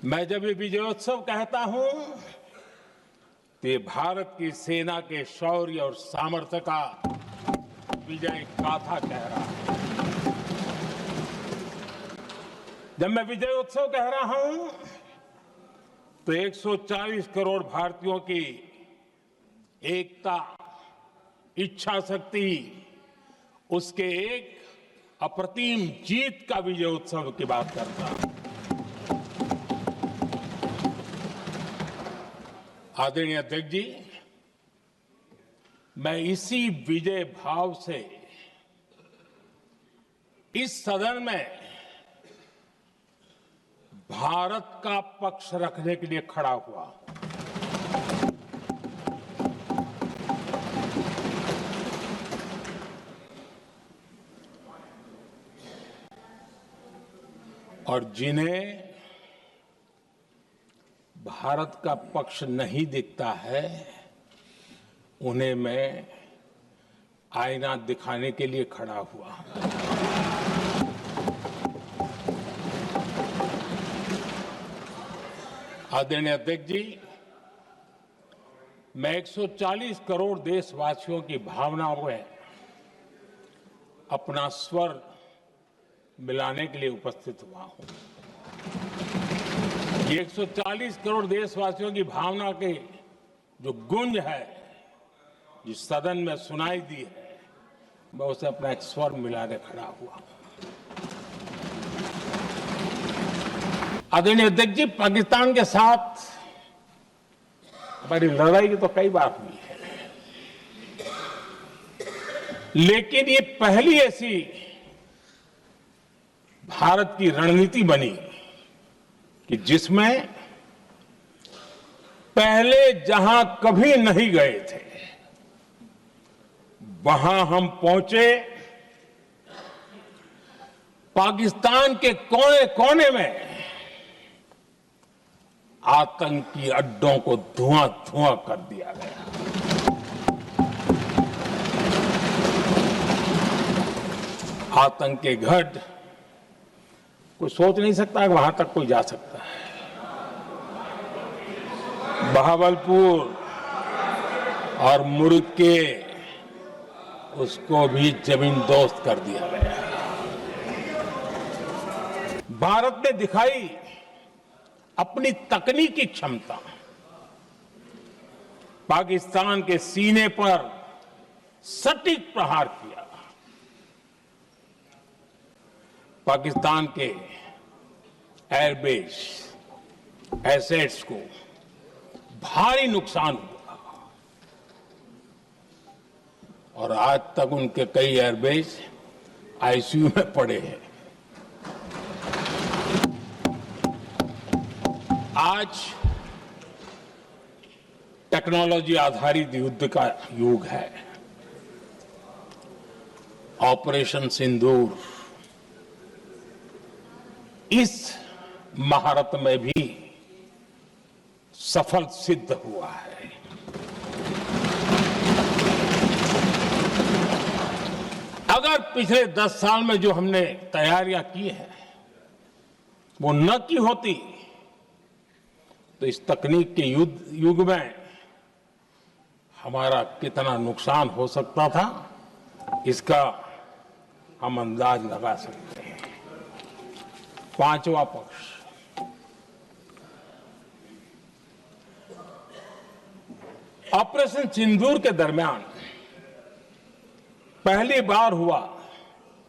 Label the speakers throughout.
Speaker 1: मैं जब ये विजयोत्सव कहता हूं तो ये भारत की सेना के शौर्य और सामर्थ्य का विजय गाथा कह रहा है। जब मैं विजयोत्सव कह रहा हूं तो 140 करोड़ भारतीयों की एकता, इच्छा शक्ति, उसके एक अप्रतिम जीत का विजयोत्सव की बात करता हूं। आदरणीय अध्यक्ष जी, मैं इसी विजय भाव से इस सदन में भारत का पक्ष रखने के लिए खड़ा हुआ। और जिन्हें भारत का पक्ष नहीं दिखता है, उन्हें मैं आईना दिखाने के लिए खड़ा हुआ। आदरणीय अध्यक्ष जी, मैं 140 करोड़ देशवासियों की भावनाओं में अपना स्वर मिलाने के लिए उपस्थित हुआ हूं। ये 140 करोड़ देशवासियों की भावना के जो गूंज है, जिस सदन में सुनाई दी है, मैं उसे अपना एक स्वर मिलाने खड़ा हुआ। आदरणीय अध्यक्ष जी, पाकिस्तान के साथ हमारी लड़ाई तो कई बार हुई है, लेकिन ये पहली ऐसी भारत की रणनीति बनी कि जिसमें पहले जहां कभी नहीं गए थे, वहां हम पहुंचे। पाकिस्तान के कोने कोने में आतंकी अड्डों को धुआं धुआं कर दिया गया। आतंक के गढ़ कोई सोच नहीं सकता कि वहां तक कोई जा सकता है। बहावलपुर और मुर्गे उसको भी जमींदोस्त कर दिया गया। भारत ने दिखाई अपनी तकनीकी क्षमता। पाकिस्तान के सीने पर सटीक प्रहार किया। पाकिस्तान के एयरबेस एसेट्स को भारी नुकसान हुआ और आज तक उनके कई एयरबेस आईसीयू में पड़े हैं। आज टेक्नोलॉजी आधारित युद्ध का युग है। ऑपरेशन सिंदूर इस महारत में भी सफल सिद्ध हुआ है। अगर पिछले 10 साल में जो हमने तैयारियां की हैं वो न की होती तो इस तकनीक के युग में हमारा कितना नुकसान हो सकता था, इसका हम अंदाज लगा सकते हैं। पांचवा पक्ष, ऑपरेशन सिंदूर के दरमियान पहली बार हुआ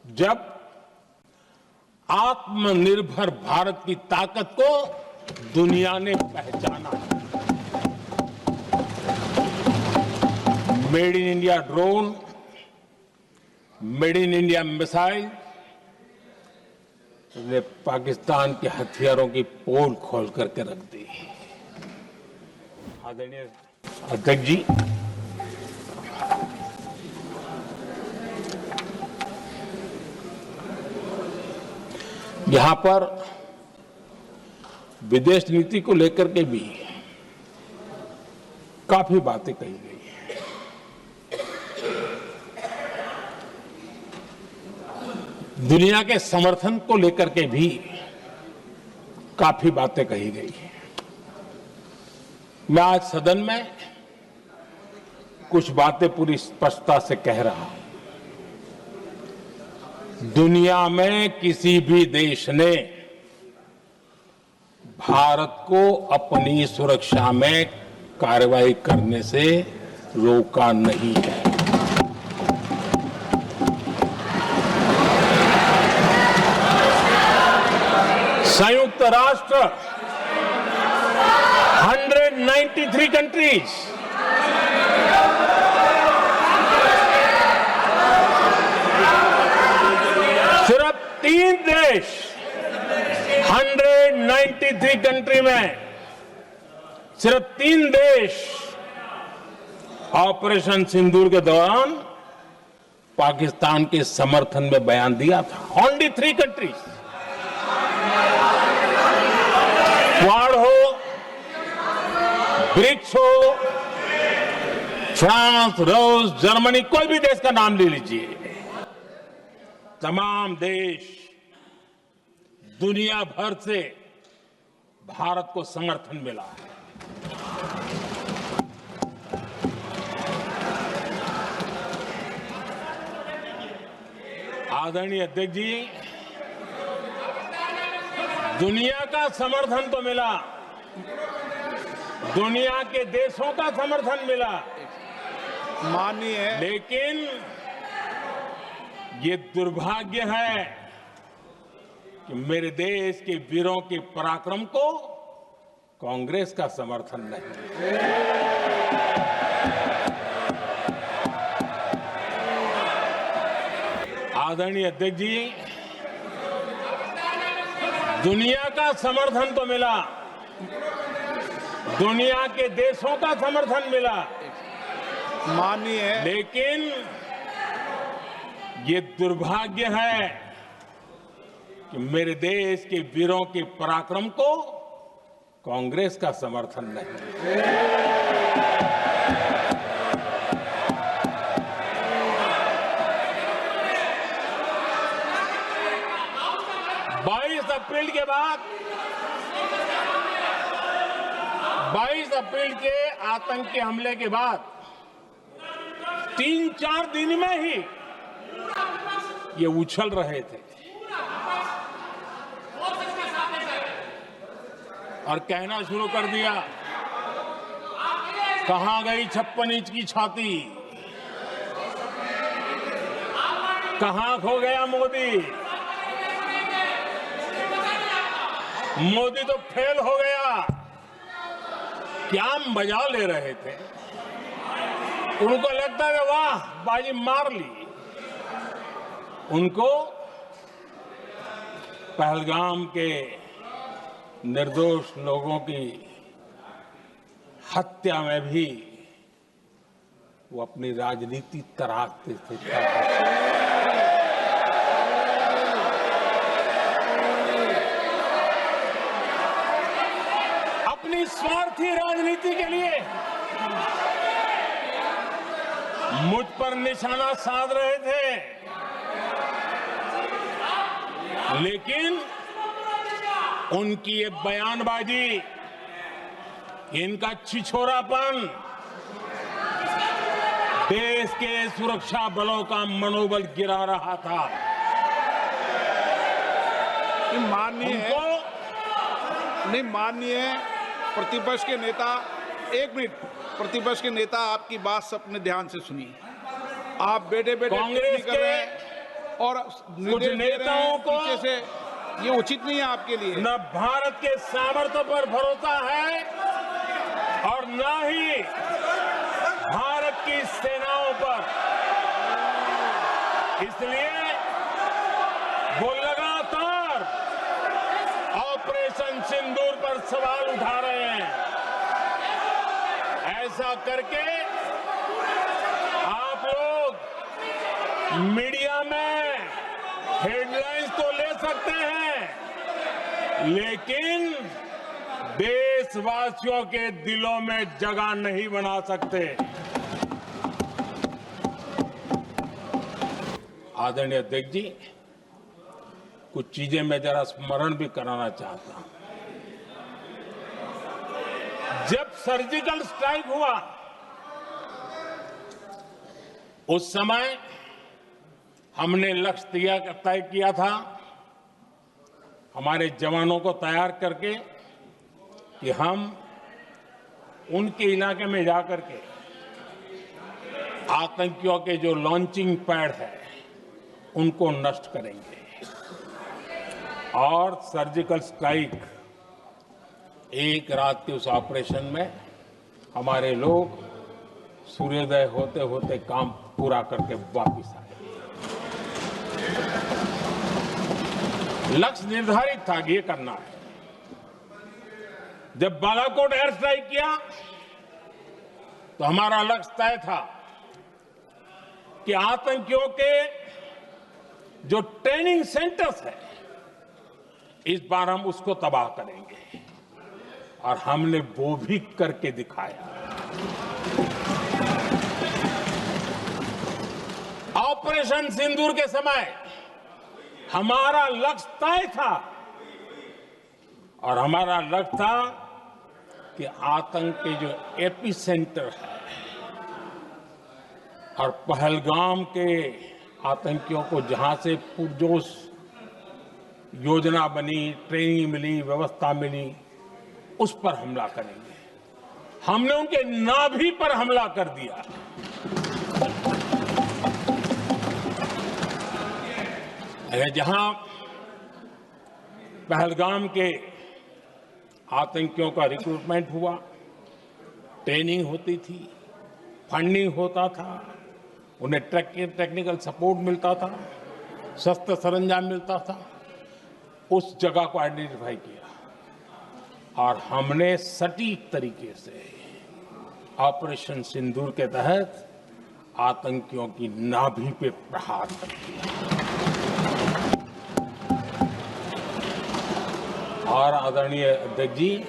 Speaker 1: जब आत्मनिर्भर भारत की ताकत को दुनिया ने पहचाना। Made in India drone, made in India missile ने पाकिस्तान के हथियारों की पोल खोल करके रख दी। आदरणीय अध्यक्ष जी, यहां पर विदेश नीति को लेकर के भी काफी बातें कही गई। दुनिया के समर्थन को लेकर के भी काफी बातें कही गई हैं। मैं आज सदन में कुछ बातें पूरी स्पष्टता से कह रहा हूं। दुनिया में किसी भी देश ने भारत को अपनी सुरक्षा में कार्रवाई करने से रोका नहीं है। संयुक्त राष्ट्र 193 कंट्रीज सिर्फ 3 देश 193 कंट्री में सिर्फ 3 देश ऑपरेशन सिंदूर के दौरान पाकिस्तान के समर्थन में बयान दिया था। Only 3 countries. क्वाड हो, ब्रिक्स हो, फ्रांस, रूस, जर्मनी, कोई भी देश का नाम ले लीजिए, तमाम देश दुनिया भर से भारत को समर्थन मिला है। आदरणीय अध्यक्ष जी, दुनिया का समर्थन तो मिला, दुनिया के देशों का समर्थन मिला,
Speaker 2: माननीय,
Speaker 1: लेकिन ये दुर्भाग्य है कि मेरे देश के वीरों के पराक्रम को कांग्रेस का समर्थन नहीं। आदरणीय अध्यक्ष जी, दुनिया का समर्थन तो मिला, दुनिया के देशों का समर्थन मिला,
Speaker 2: माननीय,
Speaker 1: लेकिन ये दुर्भाग्य है कि मेरे देश के वीरों के पराक्रम को कांग्रेस का समर्थन नहीं। अप्रैल के बाद 22 अप्रैल के आतंकी हमले के बाद 3-4 दिन में ही ये उछल रहे थे और कहना शुरू कर दिया, कहां गई 56 इंच की छाती, कहां खो गया मोदी, मोदी तो फेल हो गया। क्या मजा ले रहे थे। उनको लगता है वाह बाजी मार ली। उनको पहलगाम के निर्दोष लोगों की हत्या में भी वो अपनी राजनीति तराशते थे। अपनी स्वार्थी राजनीति के लिए मुझ पर निशाना साध रहे थे, लेकिन उनकी ये बयानबाजी, इनका छिछोरापन देश के सुरक्षा बलों का मनोबल गिरा रहा था।
Speaker 2: माननीय प्रतिपक्ष के नेता, एक मिनट, प्रतिपक्ष के नेता आपकी बात अपने ध्यान से सुनिए। आप बेटे
Speaker 1: कांग्रेस
Speaker 2: कर रहे हैं और
Speaker 1: कुछ नेताओं को
Speaker 2: पीछे से, ये उचित नहीं है आपके लिए।
Speaker 1: न भारत के सामर्थ्य पर भरोसा है और न ही भारत की सेनाओं पर। इसलिए वो लगातार ऑपरेशन सिंदूर पर सवाल उठा रहे हैं। ऐसा करके आप लोग मीडिया में हेडलाइंस तो ले सकते हैं, लेकिन देशवासियों के दिलों में जगह नहीं बना सकते। आदरणीय अध्यक्ष जी, कुछ चीजें मैं जरा स्मरण भी कराना चाहता हूं। जब सर्जिकल स्ट्राइक हुआ उस समय हमने लक्ष्य तय किया था हमारे जवानों को तैयार करके कि हम उनके इलाके में जाकर के आतंकियों के जो लॉन्चिंग पैड है उनको नष्ट करेंगे और सर्जिकल स्ट्राइक एक रात के उस ऑपरेशन में हमारे लोग सूर्योदय होते होते काम पूरा करके वापस आए। लक्ष्य निर्धारित था कि ये करना है। जब बालाकोट एयर स्ट्राइक किया तो हमारा लक्ष्य तय था कि आतंकियों के जो ट्रेनिंग सेंटर्स है इस बार हम उसको तबाह करेंगे और हमने वो भी करके दिखाया। ऑपरेशन सिंदूर के समय हमारा लक्ष्य तय था और हमारा लक्ष्य था कि आतंक के जो एपी सेंटर है और पहलगाम के आतंकियों को जहां से पुरजोश योजना बनी, ट्रेनिंग मिली, व्यवस्था मिली, उस पर हमला करेंगे। हमने उनके नाभि पर हमला कर दिया। जहां पहलगाम के आतंकियों का रिक्रूटमेंट हुआ, ट्रेनिंग होती थी, फंडिंग होता था, उन्हें टेक्निकल सपोर्ट मिलता था, शस्त्र सरंजाम मिलता था, उस जगह को आइडेंटिफाई किया और हमने सटीक तरीके से ऑपरेशन सिंदूर के तहत आतंकियों की नाभि पे प्रहार कर दिया। और आदरणीय अध्यक्ष जी,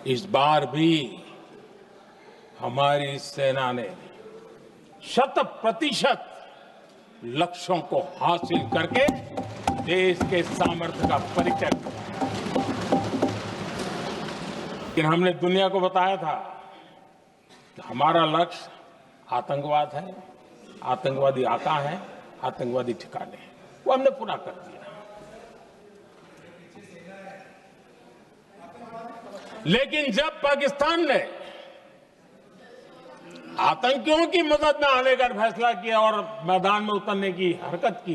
Speaker 1: इस बार भी हमारी सेना ने 100% लक्ष्यों को हासिल करके देश के सामर्थ्य का परिचय दिया। लेकिन हमने दुनिया को बताया था कि हमारा लक्ष्य आतंकवाद है, आतंकवादी आका है, आतंकवादी ठिकाने हैं, वो हमने पूरा कर दिया। लेकिन जब पाकिस्तान ने आतंकियों की मदद में आने का फैसला किया और मैदान में उतरने की हरकत की,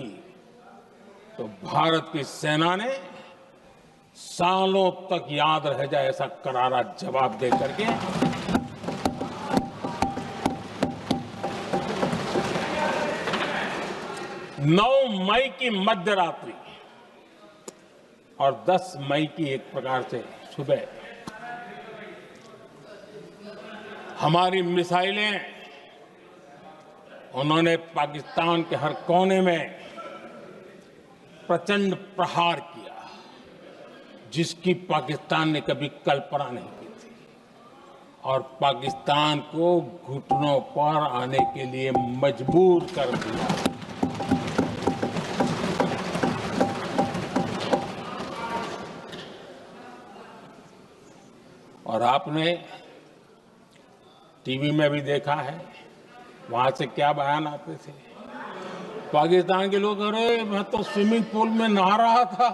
Speaker 1: तो भारत की सेना ने सालों तक याद रह जाए ऐसा करारा जवाब दे करके 9 मई की मध्य रात्रि और 10 मई की एक प्रकार से सुबह हमारी मिसाइलें उन्होंने पाकिस्तान के हर कोने में प्रचंड प्रहार किया जिसकी पाकिस्तान ने कभी कल्पना नहीं की थी और पाकिस्तान को घुटनों पर आने के लिए मजबूर कर दिया। और आपने टीवी में भी देखा है वहां से क्या बयान आते थे। पाकिस्तान के लोग, अरे मैं तो स्विमिंग पूल में नहा रहा था,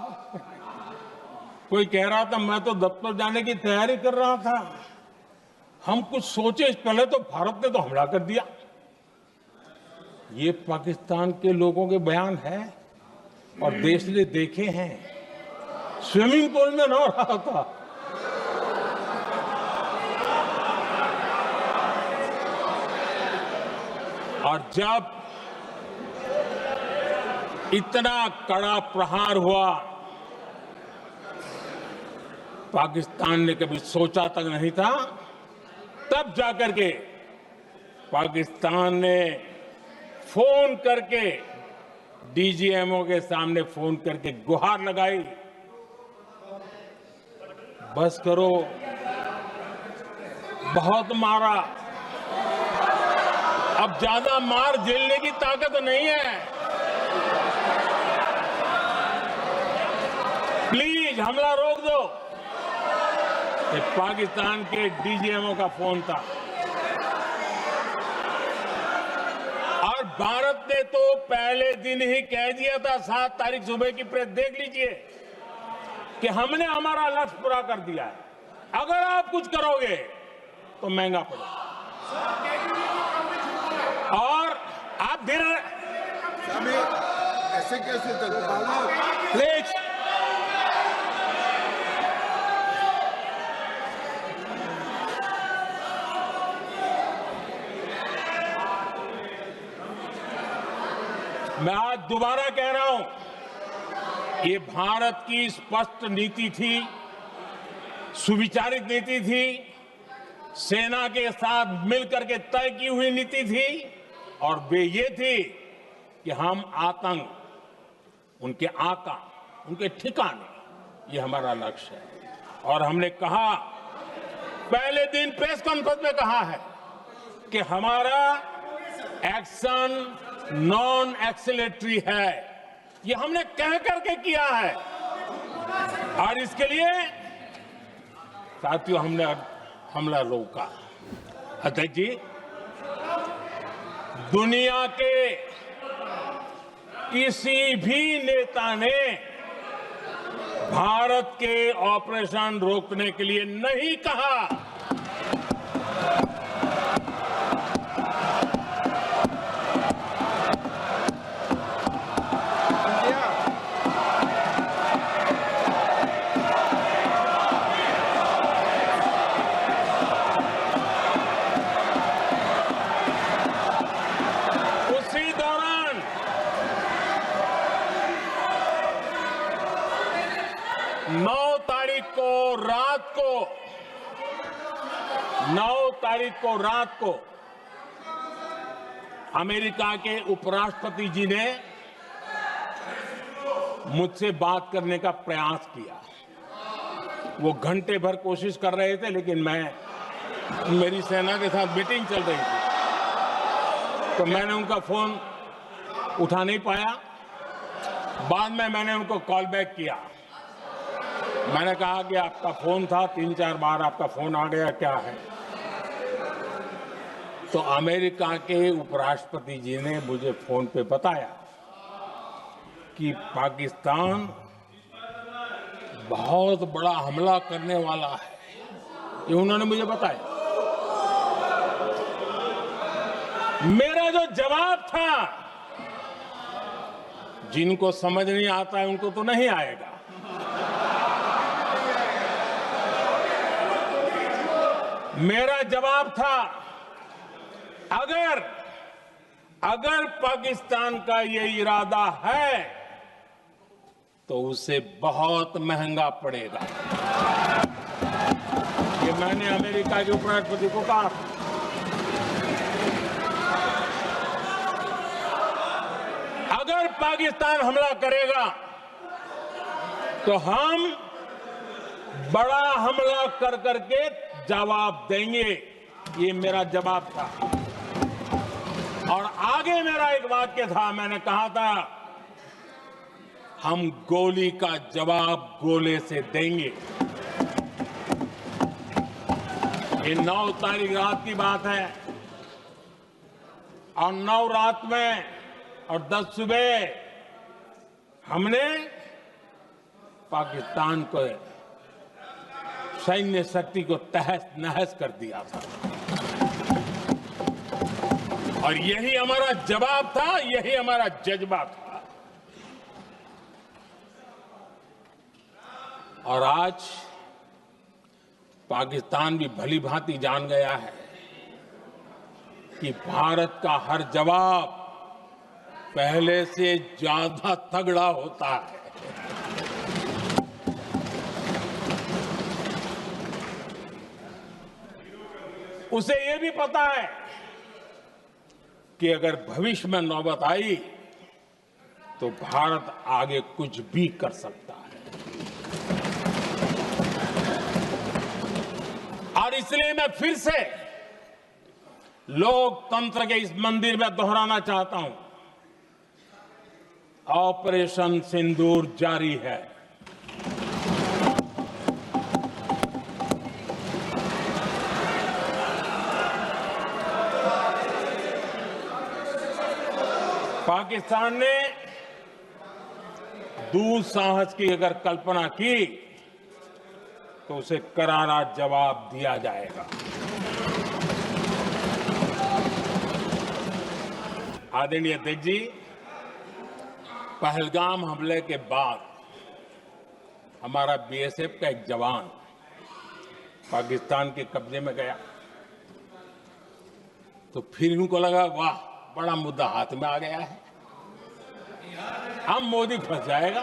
Speaker 1: कोई कह रहा था मैं तो दफ्तर जाने की तैयारी कर रहा था, हम कुछ सोचे इस पहले तो भारत ने तो हमला कर दिया। ये पाकिस्तान के लोगों के बयान है और देश ने देखे हैं। स्विमिंग पूल में नहा रहा था। और जब इतना कड़ा प्रहार हुआ, पाकिस्तान ने कभी सोचा तक नहीं था, तब जाकर के पाकिस्तान ने फोन करके डीजीएमओ के सामने फोन करके गुहार लगाई, बस करो, बहुत मारा, अब ज्यादा मार झेलने की ताकत नहीं है, प्लीज हमला रोक दो। ये पाकिस्तान के डीजीएमओ का फोन था और भारत ने तो पहले दिन ही कह दिया था, 7 तारीख सुबह की प्रेस देख लीजिए, कि हमने हमारा लक्ष्य पूरा कर दिया है, अगर आप कुछ करोगे तो महंगा पड़ेगा। और आप फिर
Speaker 3: ऐसे कैसे चलता है?
Speaker 1: प्लीज मैं आज दोबारा कह रहा हूं, ये भारत की स्पष्ट नीति थी, सुविचारित नीति थी, सेना के साथ मिलकर के तय की हुई नीति थी और वे ये थी कि हम आतंक, उनके आका, उनके ठिकाने, ये हमारा लक्ष्य है। और हमने कहा, पहले दिन प्रेस कॉन्फ्रेंस में कहा है कि हमारा एक्शन नॉन एक्सीलेटरी है, ये हमने कह करके किया है। और इसके लिए साथियों हमने हमला रोका। अध्यक्ष जी, दुनिया के किसी भी नेता ने भारत के ऑपरेशन रोकने के लिए नहीं कहा। उसी दौरान 9 तारीख को रात को अमेरिका के उपराष्ट्रपति जी ने मुझसे बात करने का प्रयास किया। वो घंटे भर कोशिश कर रहे थे, लेकिन मेरी सेना के साथ मीटिंग चल रही थी, तो मैंने उनका फोन उठा नहीं पाया। बाद में मैंने उनको कॉल बैक किया। मैंने कहा कि आपका फोन था, 3-4 बार आपका फोन आ गया, क्या है? तो अमेरिका के उपराष्ट्रपति जी ने मुझे फोन पे बताया कि पाकिस्तान बहुत बड़ा हमला करने वाला है, ये उन्होंने मुझे बताया। मेरा जो जवाब था, जिनको समझ नहीं आता है उनको तो नहीं आएगा, मेरा जवाब था, अगर पाकिस्तान का ये इरादा है तो उसे बहुत महंगा पड़ेगा। ये मैंने अमेरिका के उपराष्ट्रपति को कहा। अगर पाकिस्तान हमला करेगा तो हम बड़ा हमला कर करके जवाब देंगे, ये मेरा जवाब था। और आगे मेरा एक वाक्य था, मैंने कहा था, हम गोली का जवाब गोले से देंगे। ये 9 तारीख रात की बात है और 9 रात में और 10 सुबह हमने पाकिस्तान को सैन्य शक्ति को तहस नहस कर दिया था। और यही हमारा जवाब था, यही हमारा जज्बा था। और आज पाकिस्तान भी भली भांति जान गया है कि भारत का हर जवाब पहले से ज्यादा तगड़ा होता है। उसे यह भी पता है कि अगर भविष्य में नौबत आई तो भारत आगे कुछ भी कर सकता है। और इसलिए मैं फिर से लोकतंत्र के इस मंदिर में दोहराना चाहता हूं, ऑपरेशन सिंदूर जारी है। पाकिस्तान ने दुस्साहस की अगर कल्पना की तो उसे करारा जवाब दिया जाएगा। आदरणीय अध्यक्ष जी, पहलगाम हमले के बाद हमारा बीएसएफ का एक जवान पाकिस्तान के कब्जे में गया तो फिर इनको लगा वाह बड़ा मुद्दा हाथ में आ गया है, अब मोदी फंस जाएगा।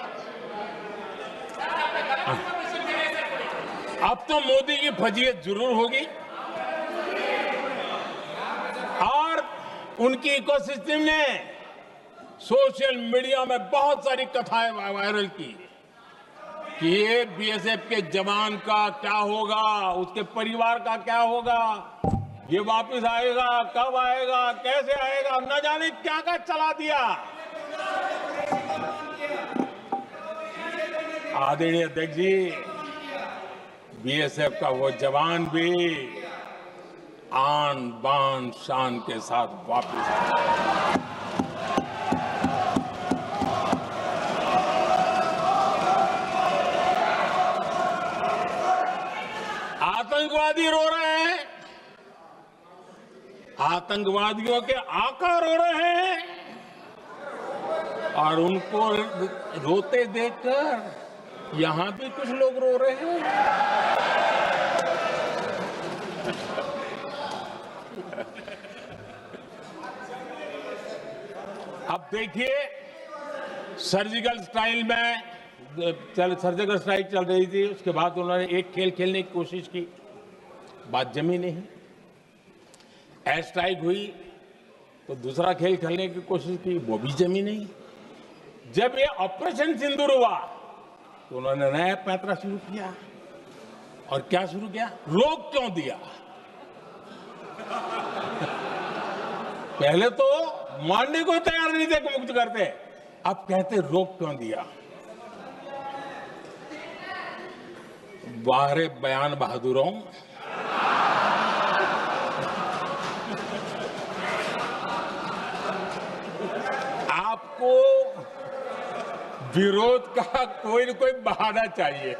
Speaker 1: अब तो मोदी की फजीयत जरूर होगी और उनकी इकोसिस्टम ने सोशल मीडिया में बहुत सारी कथाएं वायरल की कि ये बीएसएफ के जवान का क्या होगा, उसके परिवार का क्या होगा, ये वापस आएगा, कब आएगा, कैसे आएगा, न जाने क्या क्या चला दिया। आदरणीय अध्यक्ष जी, बीएसएफ का वो जवान भी आन बान शान के साथ वापस आया। आतंकवादी रो रहे हैं, आतंकवादियों के आका रो रहे हैं और उनको रोते देखकर यहां भी कुछ लोग रो रहे हैं। अब देखिए, सर्जिकल स्ट्राइक चल रही थी, उसके बाद उन्होंने एक खेल खेलने की कोशिश की, बात जमी नहीं। एयर स्ट्राइक हुई तो दूसरा खेल खेलने की कोशिश की, वो भी जमी नहीं। जब ये ऑपरेशन सिंदूर हुआ तो उन्होंने नया पैंतरा शुरू किया और क्या शुरू किया, रोक क्यों दिया। पहले तो मानने को तैयार नहीं थे कि मुक्त करते, अब कहते रोक क्यों दिया। बाहरे बयान बहादुरों, आपको विरोध का कोई न कोई बहाना चाहिए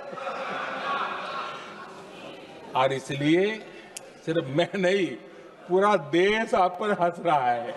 Speaker 1: और इसलिए सिर्फ मैं नहीं, पूरा देश आप पर हंस रहा है।